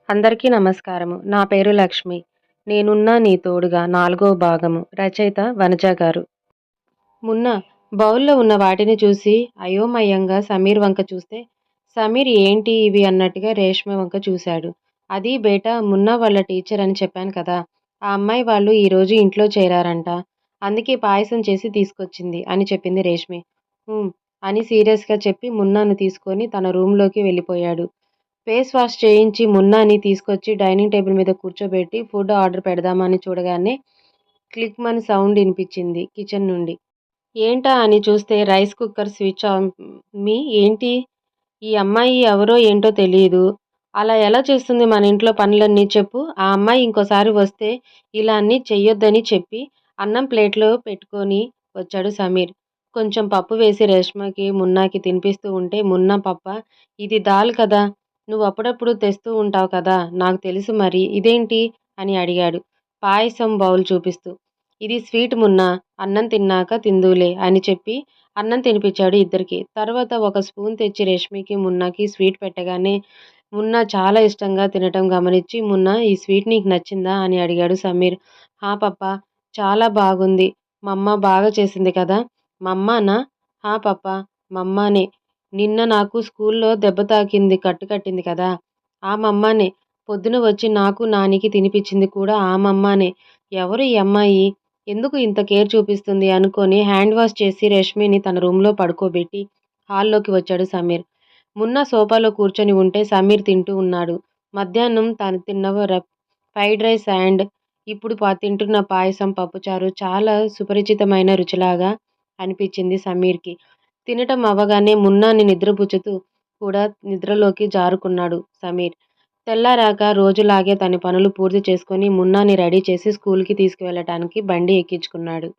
అందరికీ నమస్కారము. నా పేరు లక్ష్మి. నేనున్నా నీ తోడుగా 4వ భాగము. రచయిత వనజ గారు. మున్న బౌల్‌లో ఉన్న వాటిని చూసి అయోమయంగా సమీర్ వంక చూస్తే, సమీర్ ఏంటి ఇవి అన్నట్టుగా రేష్మ వంక చూశాడు. అది బేటా మున్నా వాళ్ళ టీచర్ అని చెప్పాను కదా! ఆ అమ్మాయి వాళ్ళు ఈరోజు ఇంట్లో చేరారంట. అందుకే పాయసం చేసి తీసుకొచ్చింది అని చెప్పింది రేష్మి. హ్మ్. అని సీరియస్‌గా చెప్పి మున్నాను తీసుకొని తన రూమ్‌లోకి వెళ్ళిపోయాడు. ఫేస్ వాష్ చేయించి మున్నాని తీసుకొచ్చి డైనింగ్ టేబుల్ మీద కూర్చోబెట్టి ఫుడ్ ఆర్డర్ పెడదామని చూడగానే క్లిక్‌మని సౌండ్ ఇనిపించింది కిచెన్ నుండి. ఏంటా అని చూస్తే రైస్ కుక్కర్ స్విచ్ ఆన్. ఏంటి? ఈ అమ్మాయి ఎవరో ఏంటో తెలీదు. అలా ఎలా చేస్తుంది మన ఇంట్లో పనులన్నీ చెప్పు? ఆ అమ్మాయి ఇంకోసారి వస్తే ఇలా అన్నీ చెయ్యొద్దని చెప్పి అన్నం ప్లేట్‌లో పెట్టుకొని వచ్చాడు సమీర్. కొంచెం పప్పు వేసి రేష్మకి, మున్నాకి తినిపిస్తూ ఉంటే మున్నా పప్పా ఇది దాల్ కదా! నువ్వు అప్పుడప్పుడు తెస్తూ ఉంటావు కదా! నాకు తెలుసు మరి. ఇదేంటి? అని అడిగాడు పాయసం బౌల్ చూపిస్తూ. ఇది స్వీట్ మున్నా. అన్నం తిన్నాక తిందువులే అని చెప్పి అన్నం తినిపించాడు ఇద్దరికీ. తర్వాత ఒక స్పూన్ తెచ్చి రేష్మికి, మున్నాకి స్వీట్ పెట్టగానే మున్నా చాలా ఇష్టంగా తినటం గమనించి, మున్నా ఈ స్వీట్ నీకు నచ్చిందా? అని అడిగాడు సమీర్. హా పప్పా! చాలా బాగుంది. మమ్మ బాగా చేసింది కదా! మమ్మానా? హా పప్పా! మమ్మానే. నిన్న నాకు స్కూల్లో దెబ్బ తాకింది కట్టు కట్టింది కదా! ఆ మమ్మానే. పొద్దున వచ్చి నాకు, నానికి తినిపించింది కూడా ఆ మమ్మానే. ఎవరు ఈ అమ్మాయి? ఎందుకు ఇంత కేర్ చూపిస్తుంది అనుకొని హ్యాండ్ వాష్ చేసి రష్మిని తన రూమ్‌లో పడుకోబెట్టి హాల్లోకి వచ్చాడు సమీర్. మున్నా సోఫాలో కూర్చొని ఉంటే సమీర్ తింటూ ఉన్నాడు. మధ్యాహ్నం తను తిన్న ఫ్రైడ్ రైస్ అండ్ ఇప్పుడు తింటున్న పాయసం, పప్పుచారు చాలా సుపరిచితమైన రుచిలాగా అనిపించింది సమీర్‌కి. తినటం అవ్వగానే మున్నాని నిద్రపుచ్చుతూ కూడా నిద్రలోకి జారుకున్నాడు సమీర్. తెల్లారాక రోజులాగే తన పనులు పూర్తి చేసుకొని మున్నాని రెడీ చేసి స్కూల్‌కి తీసుకువెళ్ళటానికి బండి ఎక్కించుకున్నాడు.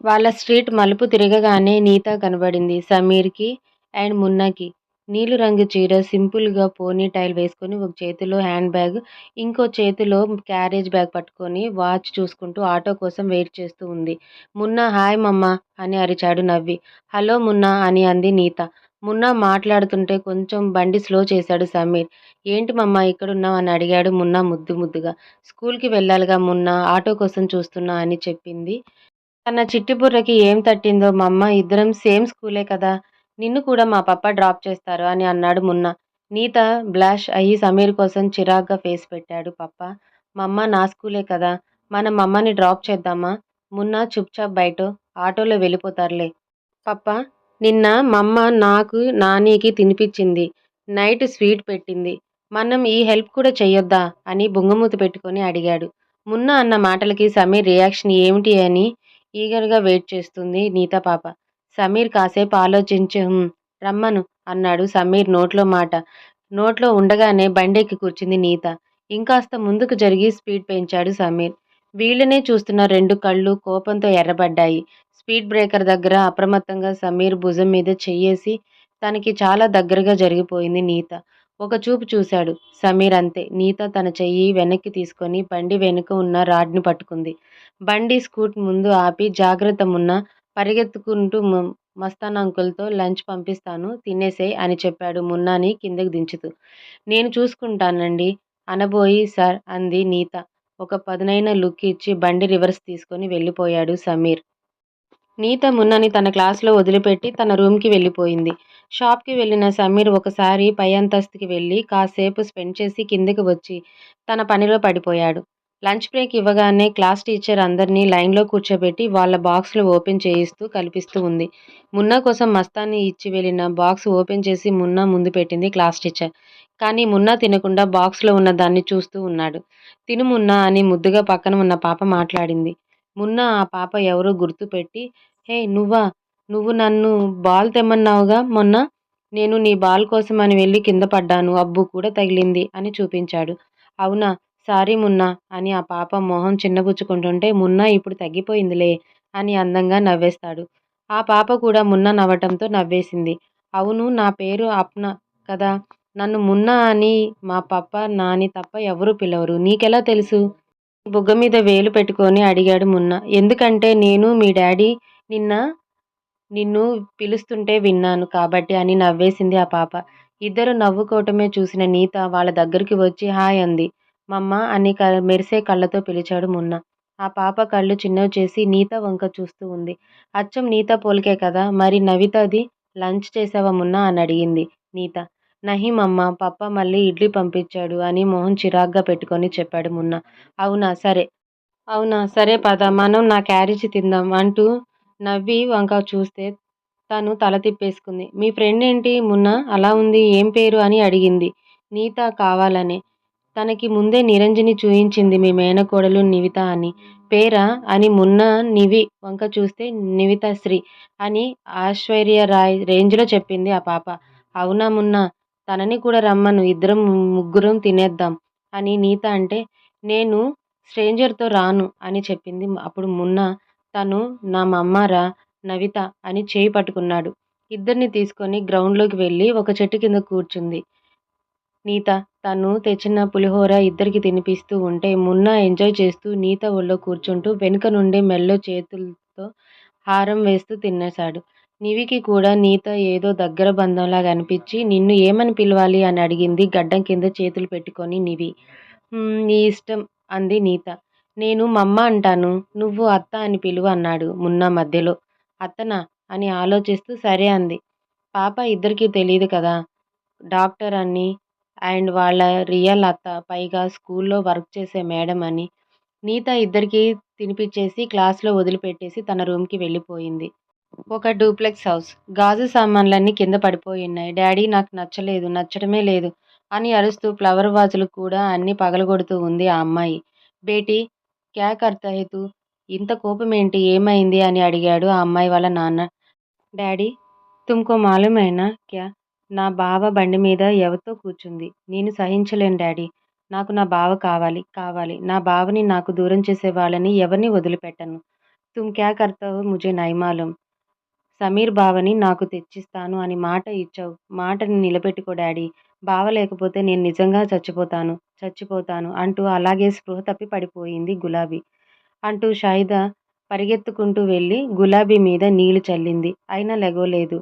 వాళ్ళ స్ట్రీట్ మలుపు తిరగగానే నీత కనబడింది సమీర్‌కి అండ్ మున్నాకి. నీలి రంగు చీర, సింపుల్‌గా పోనీ టైల్ వేసుకొని ఒక చేతిలో హ్యాండ్ బ్యాగ్, ఇంకో చేతిలో క్యారేజ్ బ్యాగ్ పట్టుకొని వాచ్ చూసుకుంటూ ఆటో కోసం వెయిట్ చేస్తూ ఉంది. మున్నా హాయ్ మమ్మా అని అరిచాడు నవ్వి. హలో మున్నా అని అంది నీత. మున్నా మాట్లాడుతుంటే కొంచెం బండి స్లో చేశాడు సమీర్. ఏంటి మమ్మా ఇక్కడున్నావ్ అని అడిగాడు మున్నా ముద్దుగా. స్కూల్‌కి వెళ్ళాలిగా మున్నా, ఆటో కోసం చూస్తున్నా అని చెప్పింది. తన చిట్టి బుర్రకి ఏం తట్టిందో మమ్మ ఇద్దరం సేమ్ స్కూలే కదా! నిన్ను కూడా మా పప్పా డ్రాప్ చేస్తారు అని అన్నాడు మున్నా. నీత బ్లష్ అయ్యి సమీర్ కోసం చిరాగ్గా ఫేస్ పెట్టాడు పప్ప. మమ్మ నా స్కూలే కదా! మనం మమ్మని డ్రాప్ చేద్దామా? మున్నా చుప్‌చాప్ బయటో ఆటోలో వెళ్ళిపోతారులే. పప్పా నిన్న మమ్మ నాకు, నానికి తినిపిచ్చింది. నైట్ స్వీట్ పెట్టింది. మనం ఈ హెల్ప్ కూడా చెయ్యొద్దా? అని బుంగమూతి పెట్టుకొని అడిగాడు. మున్నా అన్న మాటలకి సమీర్ రియాక్షన్ ఏమిటి అని ఈగర్‌గా వెయిట్ చేస్తుంది నీత పాప. సమీర్ కాసేపు ఆలోచించి రమ్మను అన్నాడు సమీర్ నోట్లో మాట. నోట్లో ఉండగానే బండెక్కి కూర్చుంది నీత. ఇంకాస్త ముందుకు జరిగి స్పీడ్ పెంచాడు సమీర్. వీళ్ళనే చూస్తున్న 2 కళ్ళు కోపంతో ఎర్రబడ్డాయి. స్పీడ్ బ్రేకర్ దగ్గర అప్రమత్తంగా సమీర్ భుజం మీద చెయ్యేసి తనకి చాలా దగ్గరగా జరిగిపోయింది నీత. ఒక చూపు చూశాడు సమీర్ అంతే. నీత తన చెయ్యి వెనక్కి తీసుకొని బండి వెనుక ఉన్న రాడ్‌ని పట్టుకుంది. బండి స్కూట్ ముందు ఆపి జాగ్రత్త మున్నా పరిగెత్తుకుంటూ మస్తాన్ అంకుల్‌తో లంచ్ పంపిస్తాను తినేసేయ్ అని చెప్పాడు మున్నాని కిందకి దించుతూ. నేను చూసుకుంటానండి అనబోయి సార్ అంది నీత. ఒక పదునైన లుక్ ఇచ్చి బండి రివర్స్ తీసుకొని వెళ్ళిపోయాడు సమీర్. నీత మున్నాని తన క్లాస్‌లో వదిలిపెట్టి తన రూమ్‌కి వెళ్ళిపోయింది. షాప్‌కి వెళ్ళిన సమీర్ ఒకసారి పై అంతస్తుకి వెళ్ళి కాసేపు స్పెండ్ చేసి కిందకి వచ్చి తన పనిలో పడిపోయాడు. లంచ్ బ్రేక్ ఇవ్వగానే క్లాస్ టీచర్ అందరినీ లైన్‌లో కూర్చోబెట్టి వాళ్ళ బాక్స్‌లు ఓపెన్ చేయిస్తూ కల్పిస్తూ ఉంది. మున్నా కోసం మస్తాని ఇచ్చి వెళ్ళిన బాక్స్ ఓపెన్ చేసి మున్నా ముందు పెట్టింది క్లాస్ టీచర్. కానీ మున్నా తినకుండా బాక్స్‌లో ఉన్న దాన్ని చూస్తూ ఉన్నాడు. తిను మున్నా అని ముద్దుగా పక్కన ఉన్న పాప మాట్లాడింది. మున్నా ఆ పాప ఎవరో గుర్తుపెట్టి హే నువ్వా? నువ్వు నన్ను బాల్ తెమ్మన్నావుగా మొన్న? నేను నీ బాల్ కోసమని వెళ్ళి కింద పడ్డాను. అబ్బు కూడా తగిలింది అని చూపించాడు. అవునా? సారీ మున్నా అని ఆ పాప మొహం చిన్నబుచ్చుకుంటుంటే మున్నా ఇప్పుడు తగ్గిపోయిందిలే అని అందంగా నవ్వేస్తాడు. ఆ పాప కూడా మున్నా నవ్వటంతో నవ్వేసింది. అవును నా పేరు అప్న కదా! నన్ను మున్నా అని మా పప్ప, నాని తప్ప ఎవరూ పిలవరు. నీకెలా తెలుసు? బుగ్గ మీద వేలు పెట్టుకొని అడిగాడు మున్నా. ఎందుకంటే నేను మీ డాడీ నిన్న నిన్ను పిలుస్తుంటే విన్నాను కాబట్టి అని నవ్వేసింది ఆ పాప. ఇద్దరు నవ్వుకోవటమే చూసిన నీత వాళ్ళ దగ్గరికి వచ్చి హాయ్ అంది. మమ్మా అని మెరిసే కళ్ళతో పిలిచాడు మున్న. ఆ పాప కళ్ళు చిన్నవి చేసి నీత వంక చూస్తూ ఉంది. అచ్చం నీత పోలికే కదా, మరి నవితది లంచ్ చేసావా మున్నా అని అడిగింది నీత. నహీ మమ్మా, పప్ప మళ్ళీ ఇడ్లీ పంపించాడు అని మొహం చిరాగ్గా పెట్టుకొని చెప్పాడు మున్న. అవునా సరే, అవునా సరే పద, మనం నా క్యారేజీ తిందాం అంటూ నవ్వి వంక చూస్తే తను తల తిప్పేసుకుంది. మీ ఫ్రెండ్ ఏంటి మున్నా అలా ఉంది, ఏం పేరు అని అడిగింది నీత కావాలనే. తనకి ముందే నిరంజని చూయించింది మీ మేనకోడలు నివిత అని. పేరా అని మున్న నివి వంక చూస్తే నివితశ్రీ అని ఐశ్వర్యరాయ్ రేంజ్లో చెప్పింది ఆ పాప. అవునా మున్నా, తనని కూడా రమ్మను, ఇద్దరం ముగ్గురం తినేద్దాం అని నీత అంటే, నేను స్ట్రేంజర్తో రాను అని చెప్పింది. అప్పుడు మున్న తను నా మమ్మారా నవిత అని చేయి పట్టుకున్నాడు. ఇద్దరిని తీసుకొని గ్రౌండ్లోకి వెళ్ళి ఒక చెట్టు కింద కూర్చుంది నీత. తను తెచ్చిన పులిహోర ఇద్దరికి తినిపిస్తూ ఉంటే మున్నా ఎంజాయ్ చేస్తూ నీత ఒళ్ళో కూర్చుంటూ వెనుక నుండి మెల్లో చేతులతో హారం వేస్తూ తినేశాడు. నివికి కూడా నీత ఏదో దగ్గర బంధంలాగా అనిపించి నిన్ను ఏమని పిలవాలి అని అడిగింది గడ్డం కింద చేతులు పెట్టుకొని నివి. నీ ఇష్టం అంది నీత. నేను మమ్మ అంటాను, నువ్వు అత్త అని పిలువు అన్నాడు మున్నా మధ్యలో. అత్తనా అని ఆలోచిస్తూ సరే అంది. పాప ఇద్దరికీ తెలియదు కదా డాక్టర్ అని అండ్ వాళ్ళ రియల్ అత్త, పైగా స్కూల్లో వర్క్ చేసే మేడం అని. నీత ఇద్దరికీ తినిపించేసి క్లాస్లో వదిలిపెట్టేసి తన రూమ్కి వెళ్ళిపోయింది. ఒక డూప్లెక్స్ హౌస్. గాజు సామాన్లన్నీ కింద పడిపోయున్నాయి. డాడీ నాకు నచ్చలేదు, నచ్చడమే లేదు అని అరుస్తూ ఫ్లవర్ వాజులు కూడా అన్నీ పగలగొడుతూ ఉంది ఆ అమ్మాయి. బేటీ క్యా కర్తా హై తూ, ఇంత కోపమేంటి, ఏమైంది అని అడిగాడు ఆ అమ్మాయి వాళ్ళ నాన్న. డాడీ తుమ్కో మాలూమ్ హైనా క్యా, నా బావ బండి మీద ఎవరితో కూర్చుంది. నేను సహించలేను డాడీ, నాకు నా బావ కావాలి కావాలి, నా బావని నాకు దూరం చేసే వాళ్ళని ఎవరిని వదిలిపెట్టను. తుమ్ క్యా కర్తావో ముझे नहीं मालूम. సమీర్ బావని నాకు తెచ్చిస్తాను అని మాట ఇచ్చావు, మాటని నిలబెట్టుకో డాడీ. బావ లేకపోతే నేను నిజంగా చచ్చిపోతాను చచ్చిపోతాను అంటూ అలాగే స్పృహ తప్పి పడిపోయింది గులాబీ అంటూ షాహిదా పరిగెత్తుకుంటూ వెళ్ళి గులాబీ మీద నీళ్లు చల్లింది. అయినా లెగవలేదు.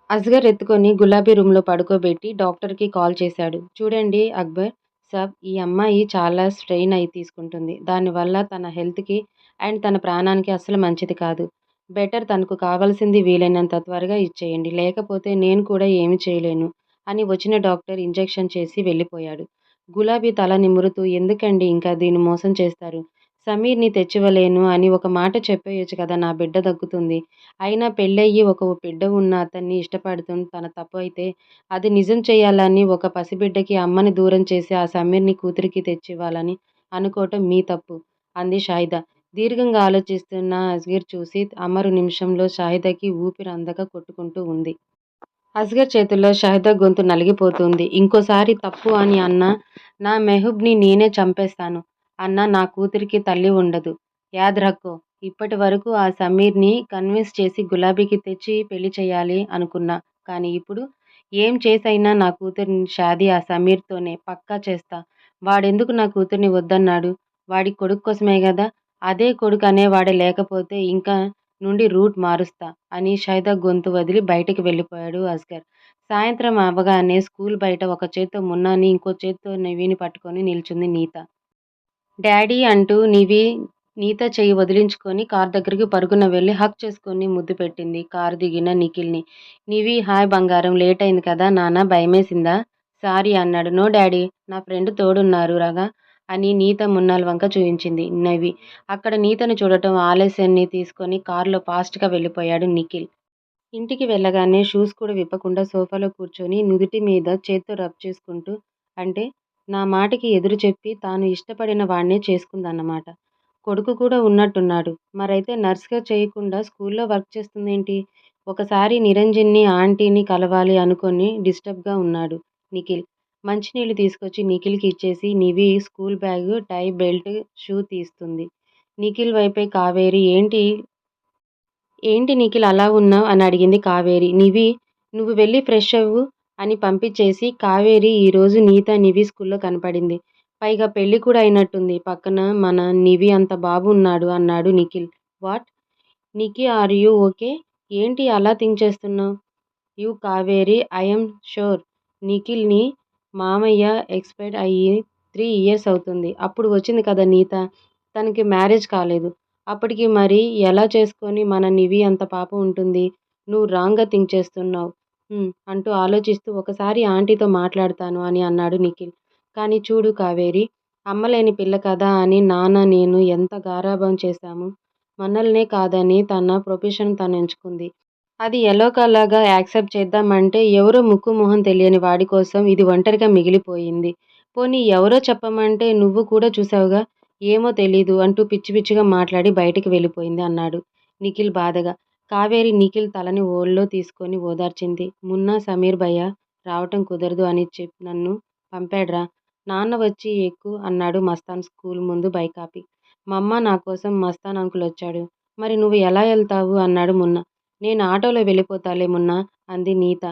అస్గర్ ఎత్తుకొని గులాబీ రూమ్లో పడుకోబెట్టి డాక్టర్కి కాల్ చేశాడు. చూడండి అక్బర్ సాబ్, ఈ అమ్మాయి చాలా స్ట్రెయిన్ అయి తీసుకుంటుంది. దానివల్ల తన హెల్త్కి అండ్ తన ప్రాణానికి అస్సలు మంచిది కాదు. బెటర్ తనకు కావాల్సింది వీలైనంత త్వరగా ఇచ్చేయండి, లేకపోతే నేను కూడా ఏమీ చేయలేను అని వచ్చిన డాక్టర్ ఇంజెక్షన్ చేసి వెళ్ళిపోయాడు. గులాబీ తల నిమురుతూ ఎందుకండి ఇంకా దీన్ని మోసం చేస్తారు, సమీర్ని తెచ్చివ్వలేను అని ఒక మాట చెప్పేయొచ్చు కదా, నా బిడ్డ దక్కుతుంది. అయినా పెళ్ళయ్యి ఒక బిడ్డ ఉన్న అతన్ని ఇష్టపడుతూ తన తప్పు అయితే అది నిజం చేయాలని ఒక పసిబిడ్డకి అమ్మని దూరం చేసి ఆ సమీర్ని కూతురికి తెచ్చివ్వాలని అనుకోవటం మీ తప్పు అంది షాహిదా. దీర్ఘంగా ఆలోచిస్తున్న అస్గర్ చూసి అమరు నిమిషంలో షాహిదాకి ఊపిరి అందక కొట్టుకుంటూ ఉంది. అస్గర్ చేతుల్లో షాహిదా గొంతు నలిగిపోతుంది. ఇంకోసారి తప్పు అని అన్నా నా మెహబూబ్ని నేనే చంపేస్తాను అన్నా నా కూతురికి తల్లి ఉండదు. యాద్ రక్కో. ఇప్పటి వరకు ఆ సమీర్ని కన్విన్స్ చేసి గులాబీకి తెచ్చి పెళ్లి చేయాలి అనుకున్నా. కానీ ఇప్పుడు ఏం చేసైనా నా కూతురి షాదీ ఆ సమీర్తోనే పక్కా చేస్తా. వాడెందుకు నా కూతుర్ని వద్దన్నాడు, వాడి కొడుకు కోసమే కదా. అదే కొడుకు అనేవాడే లేకపోతే ఇంకా నుండి రూట్ మారుస్తా అని షాహిదా గొంతు వదిలి బయటికి వెళ్ళిపోయాడు అస్గర్. సాయంత్రం అవగానే స్కూల్ బయట ఒక చేత్తో మున్నాని, ఇంకో చేత్తో నివిని పట్టుకొని నిల్చుంది నీత. డాడీ అంటూ నివి నీత చెయ్యి వదిలించుకొని కార్ దగ్గరికి పరుగున వెళ్ళి హగ్ చేసుకొని ముద్దు పెట్టింది కారు దిగిన నిఖిల్ని. నివి హాయ్ బంగారం, లేట్ అయింది కదా నాన్న, భయమేసిందా. సారీ అన్నాడు. నో డాడీ, నా ఫ్రెండ్ తోడున్నారు రగా అని నీత మున్నాల వంక చూయించింది నివి. అక్కడ నీతను చూడటం ఆలస్యాన్ని తీసుకొని కారులో ఫాస్ట్గా వెళ్ళిపోయాడు నిఖిల్. ఇంటికి వెళ్ళగానే షూస్ కూడా విప్పకుండా సోఫాలో కూర్చొని నుదిటి మీద చేత్తో రబ్ చేసుకుంటూ, అంటే నా మాటకి ఎదురు చెప్పి తాను ఇష్టపడిన వాణ్ణే చేసుకుందన్నమాట. కొడుకు కూడా ఉన్నట్టున్నాడు. మరైతే నర్స్గా చేయకుండా స్కూల్లో వర్క్ చేస్తుందేంటి. ఒకసారి నిరంజన్ని ఆంటీని కలవాలి అనుకొని డిస్టర్బ్గా ఉన్నాడు నిఖిల్. మంచినీళ్ళు తీసుకొచ్చి నిఖిల్కి ఇచ్చేసి నివి స్కూల్ బ్యాగ్, టై, బెల్ట్, షూ తీస్తుంది. నిఖిల్ వైపే కావేరి ఏంటి నిఖిల్ అలా ఉన్నావ్ అని అడిగింది కావేరి. నివి నువ్వు వెళ్ళి ఫ్రెష్ అవ్వు అని పంపించేసి కావేరి ఈరోజు నీత నివి స్కూల్లో కనపడింది. పైగా పెళ్లి కూడా అయినట్టుంది. పక్కన మన నివి అంత బాబు ఉన్నాడు అన్నాడు Nikhil. What Nikhi, are you okay, ఏంటి అలా థింక్ చేస్తున్నావు. యూ కావేరి, ఐఎమ్ షూర్ నిఖిల్‌ని మామయ్య ఎక్స్‌పైర్ అయ్యి 3 ఇయర్స్ అవుతుంది. అప్పుడు వచ్చింది కదా నీత. తనకి మ్యారేజ్ కాలేదు. అప్పటికి మరి ఎలా చేసుకొని మన నివి అంత పాపం ఉంటుంది? నువ్వు రాంగ్‌గా థింక్ చేస్తున్నావు. అంటూ ఆలోచిస్తూ ఒకసారి ఆంటీతో మాట్లాడతాను అని అన్నాడు నిఖిల్. కానీ చూడు కావేరి, అమ్మలేని పిల్ల కదా అని నాన్న నేను ఎంత గారాబం చేశాము. మనల్నే కాదని తన ప్రొఫెషన్ తను ఎంచుకుంది. అది ఎలాగోలాగా యాక్సెప్ట్ చేద్దామంటే ఎవరో ముక్కు మొహం తెలియని వాడి కోసం ఇది ఒంటరిగా మిగిలిపోయింది. పోనీ ఎవరో చెప్పమంటే నువ్వు కూడా చూసావుగా. ఏమో తెలీదు అంటూ పిచ్చి పిచ్చిగా మాట్లాడి బయటికి వెళ్ళిపోయింది అన్నాడు నిఖిల్ బాధగా. కావేరి నిఖిల్ తలని ఒళ్ళో తీసుకొని ఓదార్చింది. మున్నా సమీర్ భయ్యా రావటం కుదరదు అని నన్ను పంపాడ్రా. నాన్న వచ్చి ఎక్కు అన్నాడు మస్తాన్ స్కూల్ ముందు బైక్ ఆపి. మమ్మా నా కోసం మస్తాన్ అంకుల్ వచ్చాడు. మరి నువ్వు ఎలా వెళ్తావు అన్నాడు మున్నా. నేను ఆటోలో వెళ్ళిపోతాలే మున్నా అంది నీత.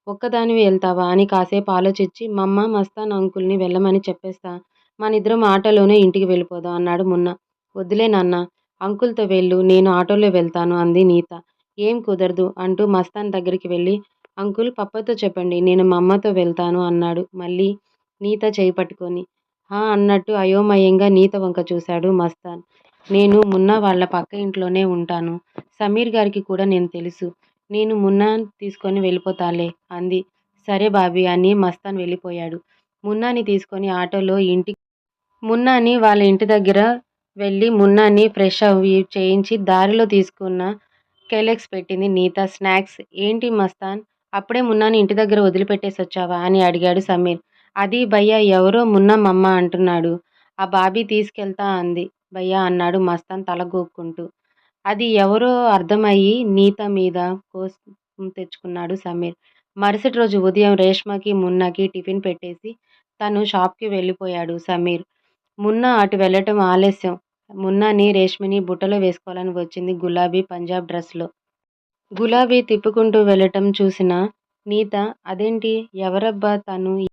ఒక్కదానివే వెళ్తావా అని కాసేపు ఆలోచించి మమ్మ మస్తాన్ అంకుల్ని వెళ్ళమని చెప్పేస్తా. మనిద్దరం ఆటోలోనే ఇంటికి వెళ్ళిపోదాం అన్నాడు మున్నా. వద్దులే నాన్న, అంకుల్తో వెళ్ళు, నేను ఆటోలో వెళ్తాను అంది నీత. ఏం కుదరదు అంటూ మస్తాన్ దగ్గరికి వెళ్ళి అంకుల్ పప్పతో చెప్పండి నేను మా అమ్మతో వెళ్తాను అన్నాడు మళ్ళీ నీత చేయి పట్టుకొని. హా అన్నట్టు అయోమయంగా నీత వంక చూశాడు మస్తాన్. నేను మున్నా వాళ్ళ పక్క ఇంట్లోనే ఉంటాను. సమీర్ గారికి కూడా నేను తెలుసు. నేను మున్నా తీసుకొని వెళ్ళిపోతాలే అంది. సరే బాబీ అని మస్తాన్ వెళ్ళిపోయాడు. మున్నాని తీసుకొని ఆటోలో మున్నాని వాళ్ళ ఇంటి దగ్గర వెళ్ళి మున్నాని ఫ్రెష్ అవి చేయించి దారిలో తీసుకున్న కెలెక్స్ పెట్టింది నీత స్నాక్స్. ఏంటి మస్తాన్, అప్పుడే మున్నాని ఇంటి దగ్గర వదిలిపెట్టేసొచ్చావా అని అడిగాడు సమీర్. అది భయ్యా ఎవరో మున్నా మమ్మ అంటున్నాడు. ఆ బాబీ తీసుకెళ్తా అంది భయ్యా అన్నాడు మస్తాన్ తల గోక్కుంటూ. అది ఎవరో అర్థమయ్యి నీత మీద కోపం తెచ్చుకున్నాడు సమీర్. మరుసటి రోజు ఉదయం రేష్మకి మున్నాకి టిఫిన్ పెట్టేసి తను షాప్‌కి వెళ్ళిపోయాడు సమీర్. మున్నా అటు వెళ్ళటం ఆలస్యం. మున్నాని రేష్మని బుట్టలో వేసుకోవాలని వచ్చింది గులాబీ పంజాబ్ డ్రెస్‌లో. గులాబీ తిప్పుకుంటూ వెళ్ళటం చూసిన నీత అదేంటి ఎవరబ్బా తను